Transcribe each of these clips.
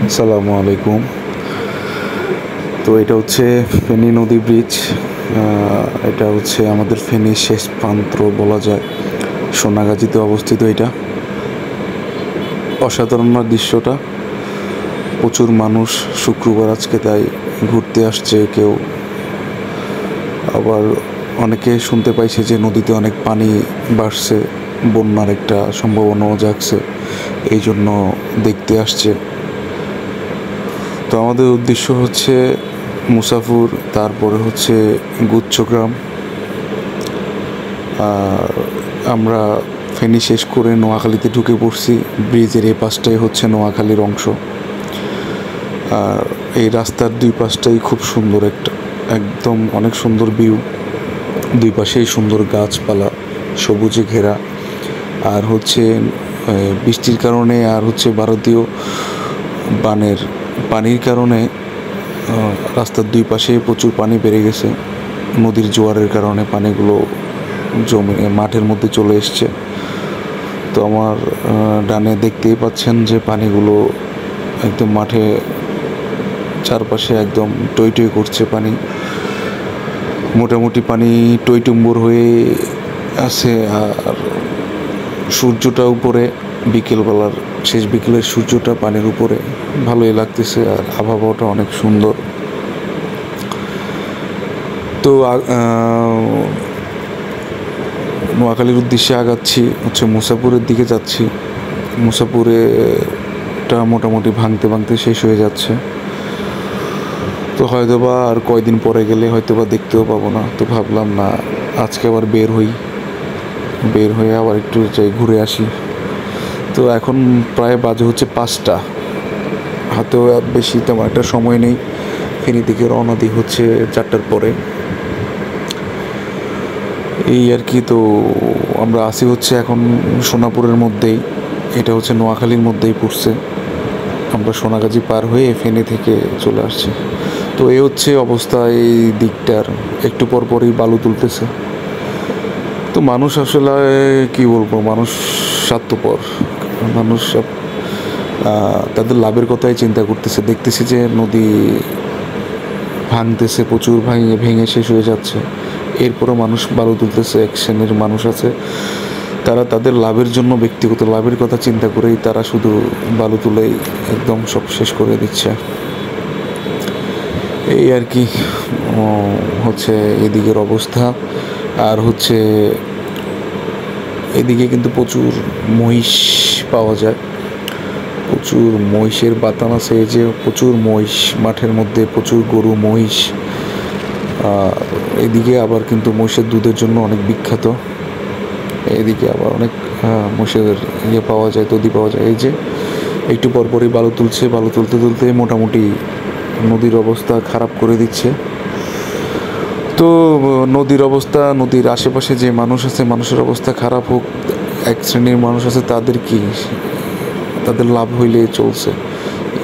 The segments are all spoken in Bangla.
আসসালামু আলাইকুম। তো এটা হচ্ছে ফেনী নদী ব্রিজ। এটা হচ্ছে আমাদের ফেনীর শেষ প্রান্ত বলা যায়। সোনাগাজীতে অবস্থিত এটা। অসাধারণ না দৃশ্যটা। প্রচুর মানুষ শুক্রবার আজকে তাই ঘুরতে আসছে কেউ, আবার অনেকে শুনতে পাইছে যে নদীতে অনেক পানি বাড়ছে, বন্যার একটা সম্ভাবনাও জাগছে, এই জন্য দেখতে আসছে। তো আমাদের উদ্দেশ্য হচ্ছে মুসাফুর, তারপরে হচ্ছে গুচ্ছগ্রাম। আর আমরা ফেনী শেষ করে নোয়াখালীতে ঢুকে পড়ছি। ব্রিজের এই পাশটাই হচ্ছে নোয়াখালীর অংশ। আর এই রাস্তার দুই পাশটাই খুব সুন্দর, একদম অনেক সুন্দর ভিউ। দুই পাশেই সুন্দর গাছপালা, সবুজে ঘেরা। আর হচ্ছে বৃষ্টির কারণে আর হচ্ছে ভারতীয় পানির কারণে রাস্তার দুই পাশে প্রচুর পানি বেড়ে গেছে। নদীর জোয়ারের কারণে পানিগুলো জমে মাঠের মধ্যে চলে এসছে। তো আমার ডানে দেখতেই পাচ্ছেন যে পানিগুলো একদম মাঠে চারপাশে একদম টই টই করছে পানি। মোটামুটি পানি টইটুম্বুর হয়ে আছে। আর সূর্যটা উপরে, বিকেলবেলার শেষ বিকেলের সূর্যটা পানির উপরে ভালোই লাগতেছে। আর আবহাওয়াটা অনেক সুন্দর। তো নোয়াখালীর উদ্দেশ্যে আগাচ্ছি, হচ্ছে মুসাপুরের দিকে যাচ্ছি। মুসাপুরেটা মোটামুটি ভাঙতে ভাঙতে শেষ হয়ে যাচ্ছে। তো হয়তোবা আর কয়দিন পরে গেলে হয়তোবা দেখতেও পাবো না। তো ভাবলাম না, আজকে আবার বের হয়ে আবার একটু যাই, ঘুরে আসি। তো এখন প্রায় বাজে হচ্ছে 5টা, হাতেও বেশি তেমন একটা সময় নেই। ফেনী থেকে রওনা দিই হচ্ছে 4টার পরে, এই আর কি। তো আমরা আসি হচ্ছে এখন সোনাপুরের মধ্যেই, এটা হচ্ছে নোয়াখালীর মধ্যেই পড়ছে। আমরা সোনাগাজী পার হয়ে ফেনী থেকে চলে আসছি। তো এই হচ্ছে অবস্থা এই দিকটার। একটু পর পরই বালু তুলতেছে। তো মানুষ আসলে কি বলবো, মানুষ স্বার্থপর। মানুষ সব তাদের লাভের কথাই চিন্তা করতেছে। দেখতেছি যে নদী ভাঙতেছে, প্রচুর ভেঙে শেষ হয়ে যাচ্ছে, এরপরও মানুষ বালু তুলতেছে। এক শ্রেণীর মানুষ আছে, তারা তাদের লাভের জন্য, ব্যক্তিগত লাভের কথা চিন্তা করেই তারা শুধু বালু তুলেই একদম সব শেষ করে দিচ্ছে, এই আর কি হচ্ছে এদিকের অবস্থা। আর হচ্ছে এদিকে কিন্তু প্রচুর মহিষ পাওয়া যায়, প্রচুর মহিষের বাতান আছে। এই যে প্রচুর মহিষ মাঠের মধ্যে, প্রচুর গরু মহিষ। এদিকে আবার কিন্তু মহিষের দুধের জন্য অনেক বিখ্যাত। এদিকে আবার অনেক মহিষের পাওয়া যায়, দধি পাওয়া যায়। এই যে একটু পরপরই বালু তুলছে, বালু তুলতে তুলতে মোটামুটি নদীর অবস্থা খারাপ করে দিচ্ছে। তো নদীর অবস্থা, নদীর আশেপাশে যে মানুষ আছে, মানুষের অবস্থা খারাপ হোক। এক শ্রেণীর মানুষ আছে, তাদের কি, তাদের লাভ হইলে চলছে,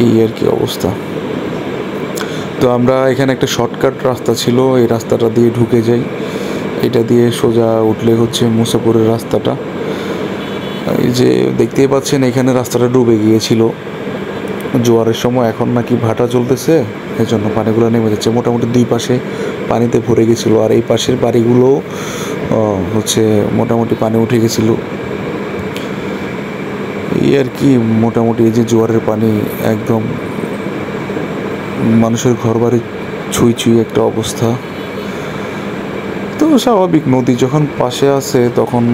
এই আর কি অবস্থা। তো আমরা এখানে একটা শর্টকাট রাস্তা ছিল, এই রাস্তাটা দিয়ে ঢুকে যাই। এটা দিয়ে সোজা উঠলে হচ্ছে মুসাপুরের রাস্তাটা। এই যে দেখতেই পাচ্ছেন, এখানে রাস্তাটা ডুবে গিয়েছিল জোয়ারের সময়। এখন নাকি ভাটা চলতেছে, এই জন্য পানিগুলো নেমে যাচ্ছে। মোটামুটি দুই পাশে পানিতে ভরে গেছিলো। আর এই পাশের বাড়িগুলো হচ্ছে মোটামুটি পানি উঠে গেছিলো, এই আর কি। মোটামুটি এই যে জোয়ারের পানি একদম মানুষের ঘর বাড়ি ছুঁই ছুঁই একটা অবস্থা। তো স্বাভাবিক, নদী যখন পাশে আছে তখন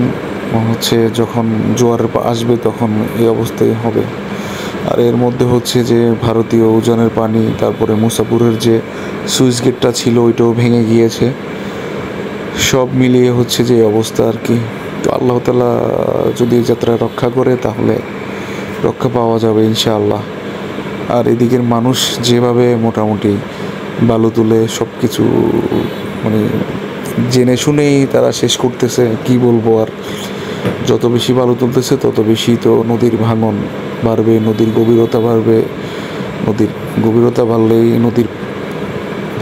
হচ্ছে, যখন জোয়ার আসবে তখন এই অবস্থাই হবে। আর এর মধ্যে হচ্ছে যে ভারতীয় উজানের পানি, তারপরে মুসাপুরের যে সুইচ গেটটা ছিল ওইটাও ভেঙে গিয়েছে। সব মিলিয়ে হচ্ছে যে অবস্থা আর কি। তো আল্লাহ তাআলা যদি যাত্রা রক্ষা করে তাহলে রক্ষা পাওয়া যাবে ইনশাআল্লাহ। আর এদিকের মানুষ যেভাবে মোটামুটি বালু তুলে সব কিছু মানে জেনে শুনেই তারা শেষ করতেছে, কি বলবো আর। যত বেশি বালু তুলতেছে তত বেশি তো নদীর ভাঙন বাড়বে, নদীর গভীরতা বাড়বে। নদীর গভীরতা বাড়লেই নদীর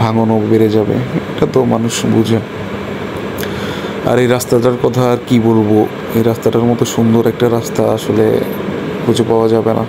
ভাঙনও বেড়ে যাবে, এটা তো মানুষ বুঝে। আর এই রাস্তাটার কথা আর কি বলবো, এই রাস্তাটার মতো সুন্দর একটা রাস্তা আসলে খুঁজে পাওয়া যাবে না।